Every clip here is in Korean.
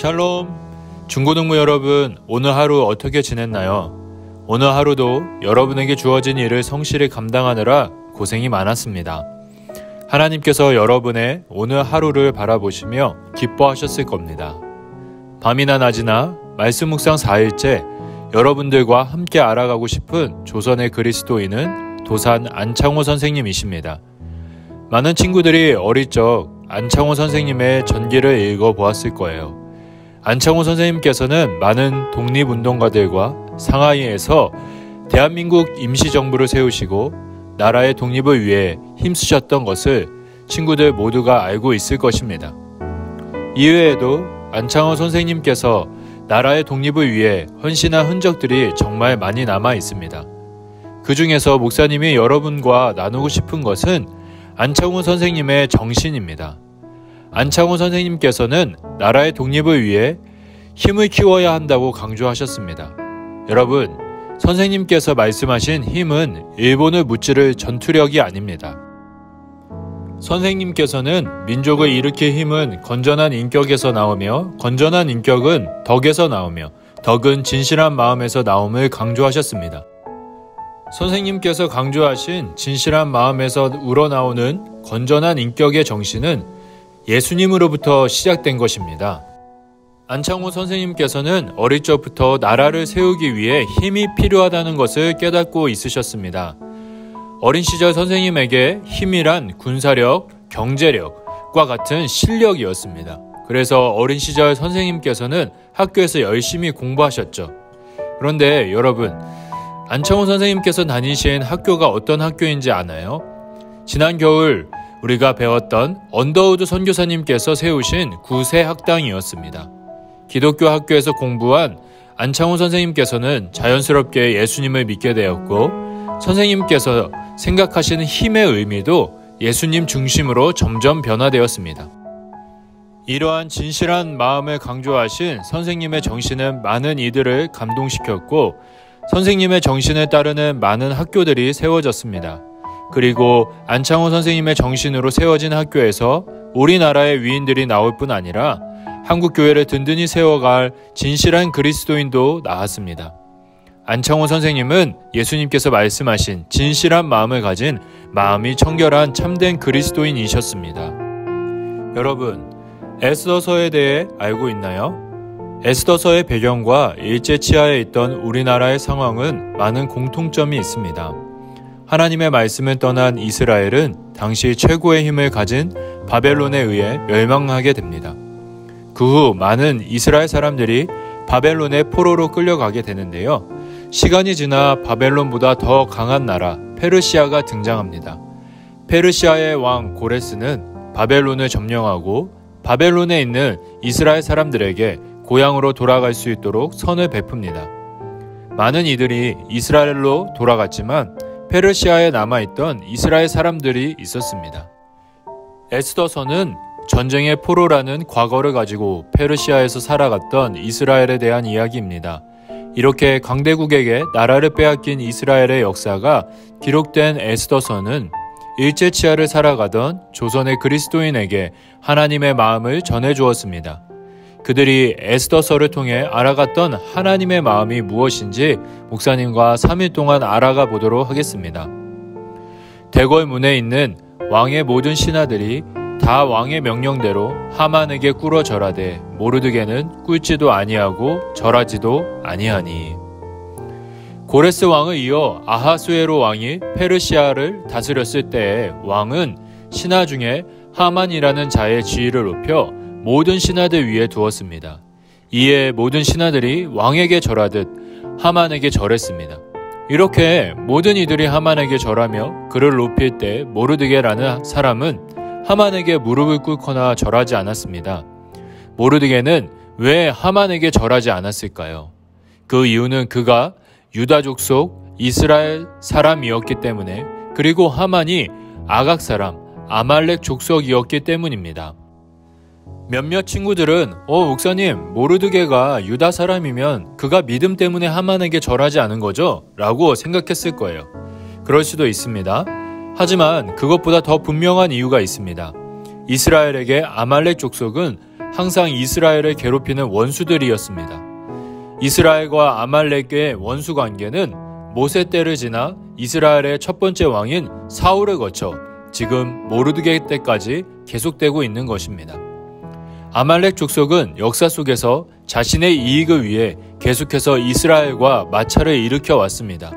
샬롬! 중고등부 여러분, 오늘 하루 어떻게 지냈나요? 오늘 하루도 여러분에게 주어진 일을 성실히 감당하느라 고생이 많았습니다. 하나님께서 여러분의 오늘 하루를 바라보시며 기뻐하셨을 겁니다. 밤이나 낮이나 말씀 묵상 4일째 여러분들과 함께 알아가고 싶은 조선의 그리스도인은 도산 안창호 선생님이십니다. 많은 친구들이 어릴 적 안창호 선생님의 전기를 읽어보았을 거예요. 안창호 선생님께서는 많은 독립운동가들과 상하이에서 대한민국 임시정부를 세우시고 나라의 독립을 위해 힘쓰셨던 것을 친구들 모두가 알고 있을 것입니다. 이외에도 안창호 선생님께서 나라의 독립을 위해 헌신한 흔적들이 정말 많이 남아 있습니다. 그 중에서 목사님이 여러분과 나누고 싶은 것은 안창호 선생님의 정신입니다. 안창호 선생님께서는 나라의 독립을 위해 힘을 키워야 한다고 강조하셨습니다. 여러분, 선생님께서 말씀하신 힘은 일본을 무찌를 전투력이 아닙니다. 선생님께서는 민족을 일으킬 힘은 건전한 인격에서 나오며 건전한 인격은 덕에서 나오며 덕은 진실한 마음에서 나옴을 강조하셨습니다. 선생님께서 강조하신 진실한 마음에서 우러나오는 건전한 인격의 정신은 예수님으로부터 시작된 것입니다. 안창호 선생님께서는 어릴 적부터 나라를 세우기 위해 힘이 필요하다는 것을 깨닫고 있으셨습니다. 어린 시절 선생님에게 힘이란 군사력, 경제력과 같은 실력이었습니다. 그래서 어린 시절 선생님께서는 학교에서 열심히 공부하셨죠. 그런데 여러분, 안창호 선생님께서 다니신 학교가 어떤 학교인지 아나요? 지난 겨울 우리가 배웠던 언더우드 선교사님께서 세우신 구세학당이었습니다. 기독교 학교에서 공부한 안창호 선생님께서는 자연스럽게 예수님을 믿게 되었고 선생님께서 생각하시는 힘의 의미도 예수님 중심으로 점점 변화되었습니다. 이러한 진실한 마음을 강조하신 선생님의 정신은 많은 이들을 감동시켰고 선생님의 정신을 따르는 많은 학교들이 세워졌습니다. 그리고 안창호 선생님의 정신으로 세워진 학교에서 우리나라의 위인들이 나올 뿐 아니라 한국 교회를 든든히 세워갈 진실한 그리스도인도 나왔습니다. 안창호 선생님은 예수님께서 말씀하신 진실한 마음을 가진 마음이 청결한 참된 그리스도인이셨습니다. 여러분, 에스더서에 대해 알고 있나요? 에스더서의 배경과 일제치하에 있던 우리나라의 상황은 많은 공통점이 있습니다. 하나님의 말씀을 떠난 이스라엘은 당시 최고의 힘을 가진 바벨론에 의해 멸망하게 됩니다. 그 후 많은 이스라엘 사람들이 바벨론의 포로로 끌려가게 되는데요. 시간이 지나 바벨론보다 더 강한 나라 페르시아가 등장합니다. 페르시아의 왕 고레스는 바벨론을 점령하고 바벨론에 있는 이스라엘 사람들에게 고향으로 돌아갈 수 있도록 선을 베풉니다. 많은 이들이 이스라엘로 돌아갔지만 페르시아에 남아있던 이스라엘 사람들이 있었습니다. 에스더서는 전쟁의 포로라는 과거를 가지고 페르시아에서 살아갔던 이스라엘에 대한 이야기입니다. 이렇게 강대국에게 나라를 빼앗긴 이스라엘의 역사가 기록된 에스더서는 일제치하를 살아가던 조선의 그리스도인에게 하나님의 마음을 전해주었습니다. 그들이 에스더서를 통해 알아갔던 하나님의 마음이 무엇인지 목사님과 3일 동안 알아가 보도록 하겠습니다. 대궐문에 있는 왕의 모든 신하들이 다 왕의 명령대로 하만에게 꿇어 절하되 모르드게는 꿇지도 아니하고 절하지도 아니하니. 고레스 왕을 이어 아하수에로 왕이 페르시아를 다스렸을 때에 왕은 신하 중에 하만이라는 자의 지위를 높여 모든 신하들 위에 두었습니다. 이에 모든 신하들이 왕에게 절하듯 하만에게 절했습니다. 이렇게 모든 이들이 하만에게 절하며 그를 높일 때 모르드게라는 사람은 하만에게 무릎을 꿇거나 절하지 않았습니다. 모르드게는 왜 하만에게 절하지 않았을까요? 그 이유는 그가 유다족 속 이스라엘 사람이었기 때문에, 그리고 하만이 아각 사람 아말렉 족속이었기 때문입니다. 몇몇 친구들은 목사님, 모르드게가 유다 사람이면 그가 믿음 때문에 하만에게 절하지 않은 거죠? 라고 생각했을 거예요. 그럴 수도 있습니다. 하지만 그것보다 더 분명한 이유가 있습니다. 이스라엘에게 아말렉 족속은 항상 이스라엘을 괴롭히는 원수들이었습니다. 이스라엘과 아말렉의 원수 관계는 모세 때를 지나 이스라엘의 첫 번째 왕인 사울을 거쳐 지금 모르드게 때까지 계속되고 있는 것입니다. 아말렉 족속은 역사 속에서 자신의 이익을 위해 계속해서 이스라엘과 마찰을 일으켜 왔습니다.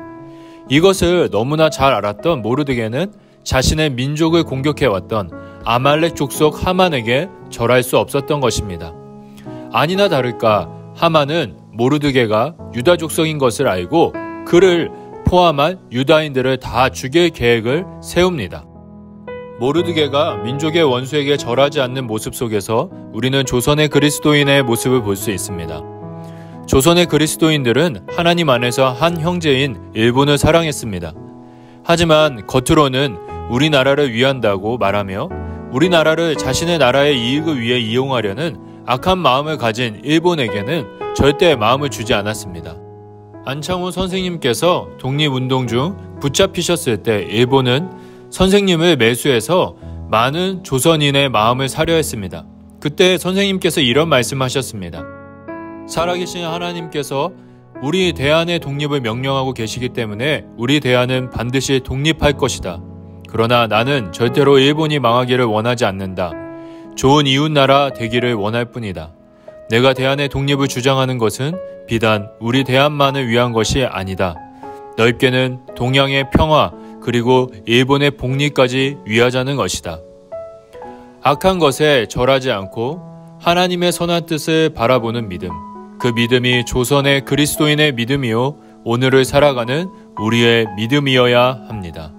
이것을 너무나 잘 알았던 모르드게는 자신의 민족을 공격해왔던 아말렉 족속 하만에게 절할 수 없었던 것입니다. 아니나 다를까 하만은 모르드게가 유다 족속인 것을 알고 그를 포함한 유다인들을 다 죽일 계획을 세웁니다. 모르드게가 민족의 원수에게 절하지 않는 모습 속에서 우리는 조선의 그리스도인의 모습을 볼 수 있습니다. 조선의 그리스도인들은 하나님 안에서 한 형제인 일본을 사랑했습니다. 하지만 겉으로는 우리나라를 위한다고 말하며 우리나라를 자신의 나라의 이익을 위해 이용하려는 악한 마음을 가진 일본에게는 절대 마음을 주지 않았습니다. 안창호 선생님께서 독립운동 중 붙잡히셨을 때 일본은 선생님을 매수해서 많은 조선인의 마음을 사려 했습니다. 그때 선생님께서 이런 말씀하셨습니다. 살아계신 하나님께서 우리 대한의 독립을 명령하고 계시기 때문에 우리 대한은 반드시 독립할 것이다. 그러나 나는 절대로 일본이 망하기를 원하지 않는다. 좋은 이웃나라 되기를 원할 뿐이다. 내가 대한의 독립을 주장하는 것은 비단 우리 대한만을 위한 것이 아니다. 넓게는 동양의 평화 그리고 일본의 복리까지 위하자는 것이다. 악한 것에 절하지 않고 하나님의 선한 뜻을 바라보는 믿음. 그 믿음이 조선의 그리스도인의 믿음이요 오늘을 살아가는 우리의 믿음이어야 합니다.